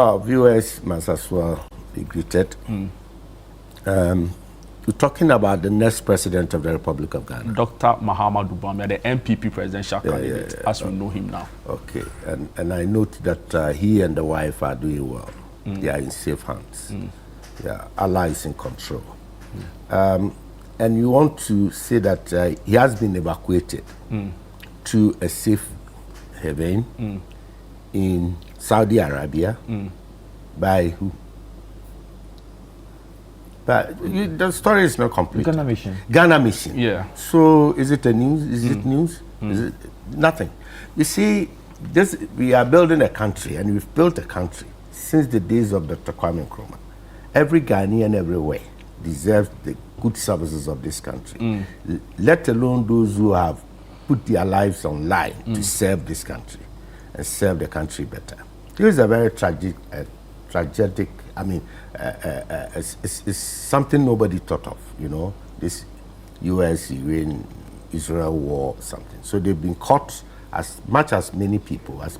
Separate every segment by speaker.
Speaker 1: Our viewers must as well be greeted. We're talking about the next president of the Republic of Ghana.
Speaker 2: Dr. Mahamudu Bawumia, the MPP presidential candidate, as we know him now.
Speaker 1: Okay, and I note that he and the wife are doing well. They are in safe hands. Yeah, Allah is in control. And you want to say that he has been evacuated to a safe haven in Saudi Arabia by who? But the story is not complete.
Speaker 3: Ghana Mission.
Speaker 1: Ghana Mission.
Speaker 2: Yeah.
Speaker 1: So is it a news? Is it news? Is it nothing? You see, we are building a country, and we've built a country since the days of Dr. Kwabena Kokofu. Every Ghanaian everywhere deserves the good services of this country, let alone those who have put their lives on line to serve this country and serve the country better. This is a very tragic, I mean, it's something nobody thought of, you know, this U.S., Iran, Israel war, something. So they've been caught as many people have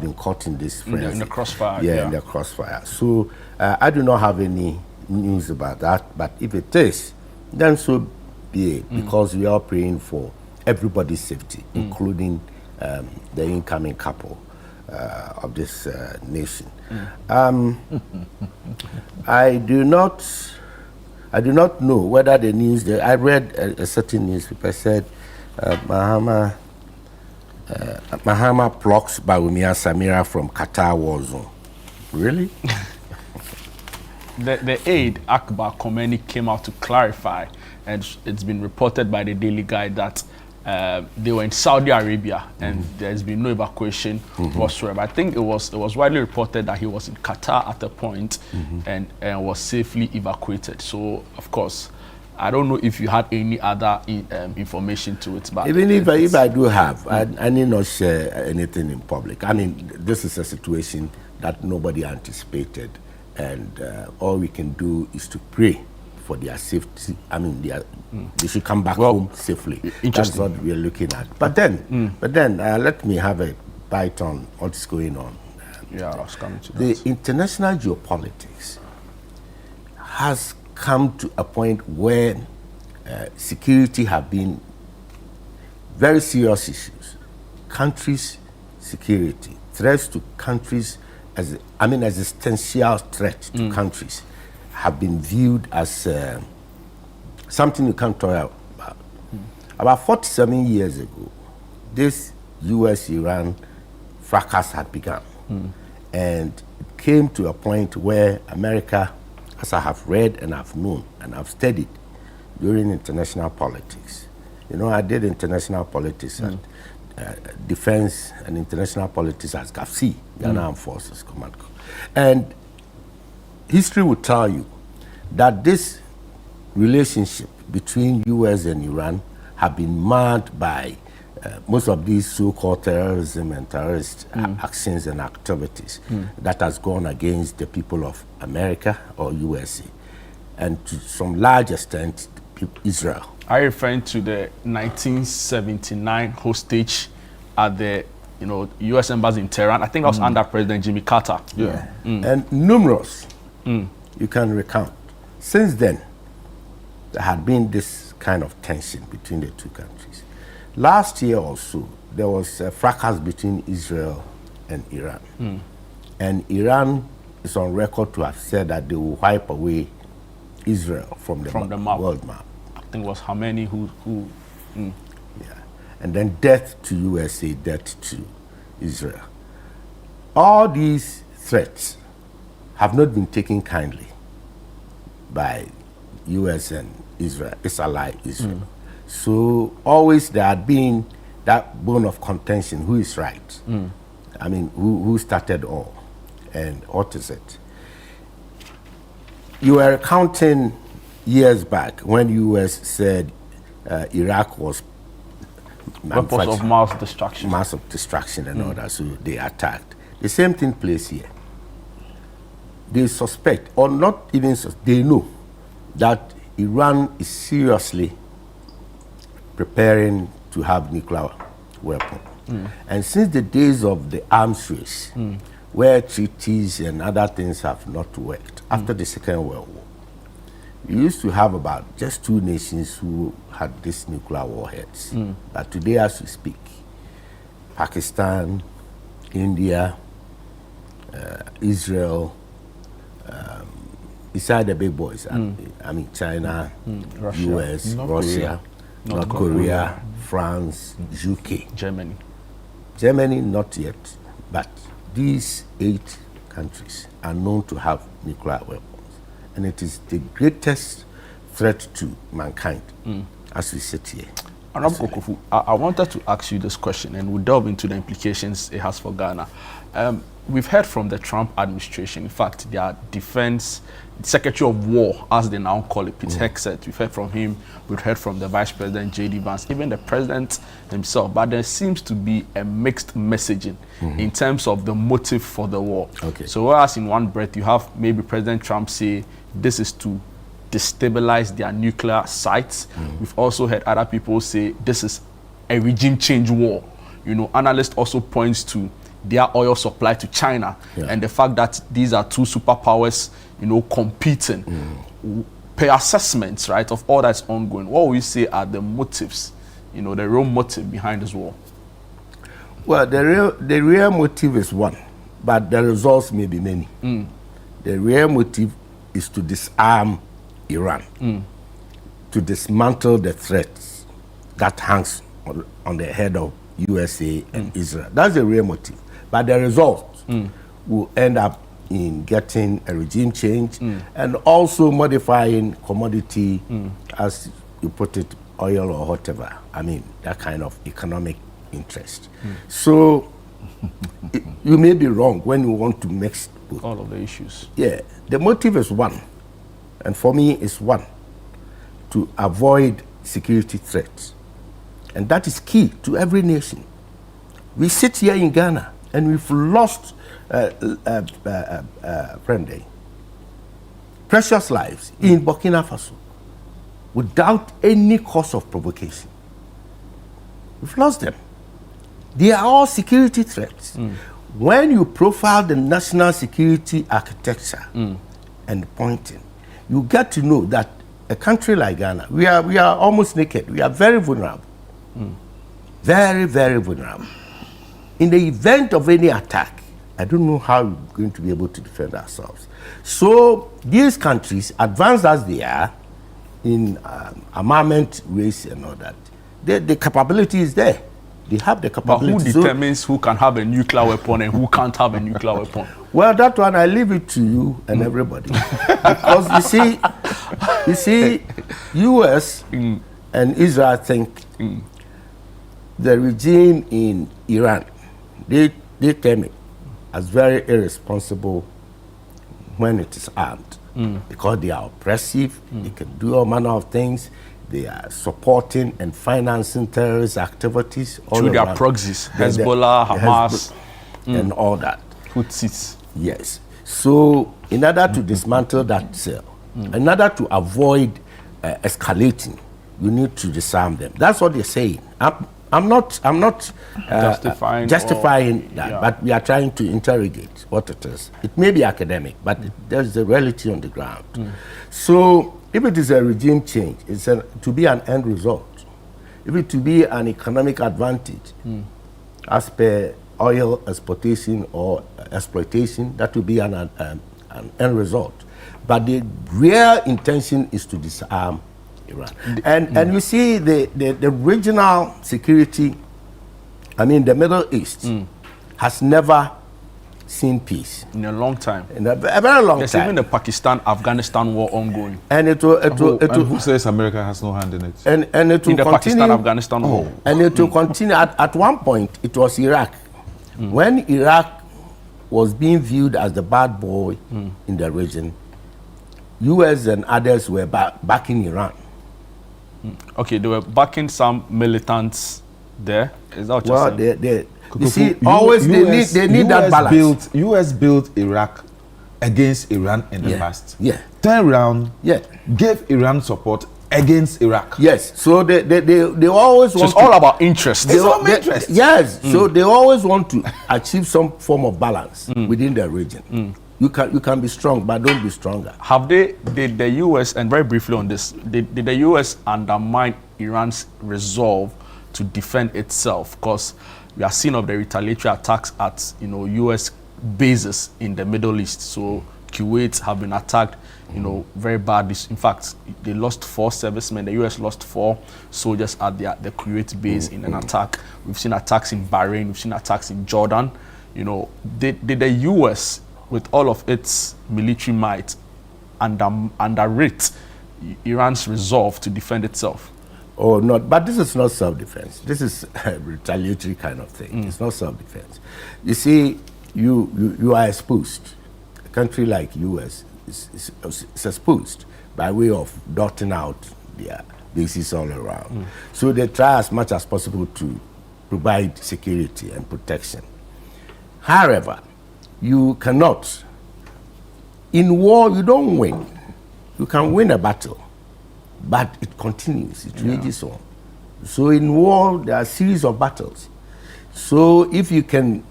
Speaker 1: been caught in this frenzy.
Speaker 2: In the crossfire.
Speaker 1: Yeah, in the crossfire. So I do not have any news about that, but if it is, then so be it, because we are praying for everybody's safety, including the incoming couple of this nation. I do not know whether the news. I read a certain newspaper said Mahama blocks Bawumia Samira from Qatar war zone. Really?
Speaker 2: The aide Akbar Khomeini came out to clarify, and it's been reported by the Daily Guide that they were in Saudi Arabia and there's been no evacuation whatsoever. I think it was widely reported that he was in Qatar at a point and was safely evacuated. So of course, I don't know if you had any other information to it, but
Speaker 1: even if I do have, I need not share anything in public. I mean, this is a situation that nobody anticipated, and all we can do is to pray for their safety. I mean, they should come back home safely. That's what we're looking at. But then, let me have a bite on what's going on.
Speaker 2: Yeah, I was coming to that.
Speaker 1: The international geopolitics has come to a point where security have been very serious issues. Countries' security, threats to countries, as existential threat to countries, have been viewed as something you can't talk about. About 47 years ago, this U.S.-Iran fracas had begun. And it came to a point where America, as I have read and I've known and I've studied during international politics. You know, I did international politics and defense and international politics as GAFC, Ghana Armed Forces Command. And history will tell you that this relationship between U.S. and Iran have been marred by most of these so-called terrorism and terrorist actions and activities that has gone against the people of America or USA, and to some large extent, Israel.
Speaker 2: Are you referring to the 1979 hostage at the U.S. embassy in Tehran? I think that was under President Jimmy Carter.
Speaker 1: Yeah. And numerous you can recount. Since then, there had been this kind of tension between the two countries. Last year also, there was a fracas between Israel and Iran. And Iran is on record to have said that they will wipe away Israel from the world map.
Speaker 2: I think it was Khamenei who
Speaker 1: Yeah. And then death to USA, death to Israel. All these threats have not been taken kindly by US and Israel, its ally Israel. So always there had been that bone of contention, who is right? I mean, who started all? And what is it? You were counting years back when US said Iraq was
Speaker 2: weapons of mass destruction.
Speaker 1: Mass of destruction and all that, so they attacked. The same thing plays here. They suspect, or not even they know, that Iran is seriously preparing to have nuclear weapon. And since the days of the arms race, where treaties and other things have not worked after the Second World War. We used to have about just 2 nations who had these nuclear warheads. But today, as we speak, Pakistan, India, Israel, beside the big boys, I mean China,
Speaker 2: Russia,
Speaker 1: US, Russia, North Korea, France, UK. Germany, not yet, but these 8 countries are known to have nuclear weapons. And it is the greatest threat to mankind as we sit here.
Speaker 2: Honorable Kokofu, I wanted to ask you this question, and we'll delve into the implications it has for Ghana. We've heard from the Trump administration, in fact, their defense Secretary of War, as they now call it, Pete Hegseth. We've heard from him, we've heard from the Vice President, J.D. Vance, even the President himself. But there seems to be a mixed messaging in terms of the motive for the war. So whereas in one breath you have maybe President Trump say this is to destabilize their nuclear sites, we've also heard other people say this is a regime change war. You know, analysts also points to their oil supply to China and the fact that these are 2 superpowers, you know, competing. Per assessments, right, of all that's ongoing, what will you say are the motives, you know, the real motive behind this war?
Speaker 1: Well, the real motive is one, but the results may be many. The real motive is to disarm Iran, to dismantle the threats that hangs on the head of USA and Israel. That's the real motive. But the result will end up in getting a regime change and also modifying commodity, as you put it, oil or whatever. I mean, that kind of economic interest. So you may be wrong when you want to mix both.
Speaker 2: All of the issues.
Speaker 1: Yeah, the motive is one, and for me it's one, to avoid security threats. And that is key to every nation. We sit here in Ghana and we've lost precious lives in Burkina Faso without any cause of provocation. We've lost them. They are all security threats. When you profile the national security architecture and pointing, you get to know that a country like Ghana, we are almost naked. We are very vulnerable. Very, very vulnerable. In the event of any attack, I don't know how we're going to be able to defend ourselves. So these countries, advanced as they are in armament race and all that, the capability is there. They have the capability.
Speaker 2: But who determines who can have a nuclear weapon and who can't have a nuclear weapon?
Speaker 1: Well, that one I leave it to you and everybody. Because you see, US and Israel think the regime in Iran, they term it as very irresponsible when it is armed, because they are oppressive, they can do all manner of things, they are supporting and financing terrorist activities all
Speaker 2: through
Speaker 1: around.
Speaker 2: Their proxies, Hezbollah, Hamas,
Speaker 1: and all that.
Speaker 2: Houthis.
Speaker 1: Yes. So in order to dismantle that cell, in order to avoid escalating, you need to disarm them. That's what they're saying. I'm not justifying that, but we are trying to interrogate what it is. It may be academic, but there's the reality on the ground. So if it is a regime change, it's to be an end result. If it to be an economic advantage, as per oil exploitation or exploitation, that will be an end result. But the real intention is to disarm Iran. And you see the regional security, I mean the Middle East, has never seen peace.
Speaker 2: In a long time.
Speaker 1: In a very long
Speaker 2: There's
Speaker 1: time.
Speaker 2: even the Pakistan-Afghanistan war ongoing.
Speaker 1: And it will
Speaker 3: who says America has no hand in it?
Speaker 1: And it will
Speaker 2: In the
Speaker 1: continue.
Speaker 2: Pakistan-Afghanistan war.
Speaker 1: And it will continue. At one point, it was Iraq. When Iraq was being viewed as the bad boy in the region, US and others were backing Iran.
Speaker 2: Okay, they were backing some militants there. Is that what you're saying?
Speaker 1: You see, always they need that balance.
Speaker 3: US built Iraq against Iran in the past.
Speaker 1: Yeah.
Speaker 3: Turned around,
Speaker 1: Yeah.
Speaker 3: gave Iran support against Iraq.
Speaker 1: Yes, so they always
Speaker 2: So
Speaker 1: want
Speaker 2: it's all about interest.
Speaker 3: It's all interest.
Speaker 1: Yes, so they always want to achieve some form of balance within the region. You can be strong, but don't be stronger.
Speaker 2: Did the U.S., and very briefly on this, did the U.S. undermine Iran's resolve to defend itself? Because we are seeing of the retaliatory attacks at U.S. bases in the Middle East. So Kuwait have been attacked, very badly. In fact, they lost 4 servicemen. The U.S. lost 4 soldiers at the Kuwait base in an attack. We've seen attacks in Bahrain. We've seen attacks in Jordan. Did the U.S., with all of its military might, underrate Iran's resolve to defend itself?
Speaker 1: Oh, not. But this is not self-defense. This is a retaliatory kind of thing. It's not self-defense. You see, you are exposed. A country like U.S. is exposed by way of dotting out their bases all around. So they try as much as possible to provide security and protection. However, you cannot. In war, you don't win. You can win a battle, but it continues, it rages on. So in war, there are a series of battles. So if you can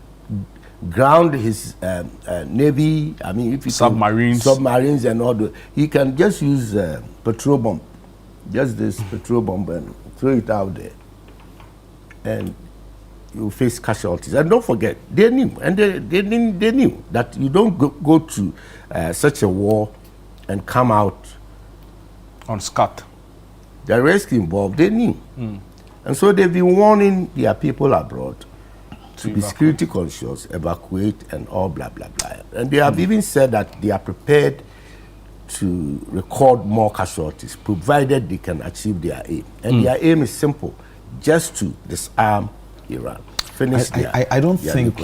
Speaker 1: ground his navy, I mean, if you submarines and all, he can just use petrol bomb, just this petrol bomb, and throw it out there, and you face casualties. And don't forget, they knew, and they knew that you don't go to such a war and come out
Speaker 2: unscathed.
Speaker 1: The risk involved, they knew. And so they've been warning their people abroad to be security conscious, evacuate, and all blah, blah, blah. And they have even said that they are prepared to record more casualties, provided they can achieve their aim. And their aim is simple, just to disarm Iran. Finish
Speaker 3: I don't think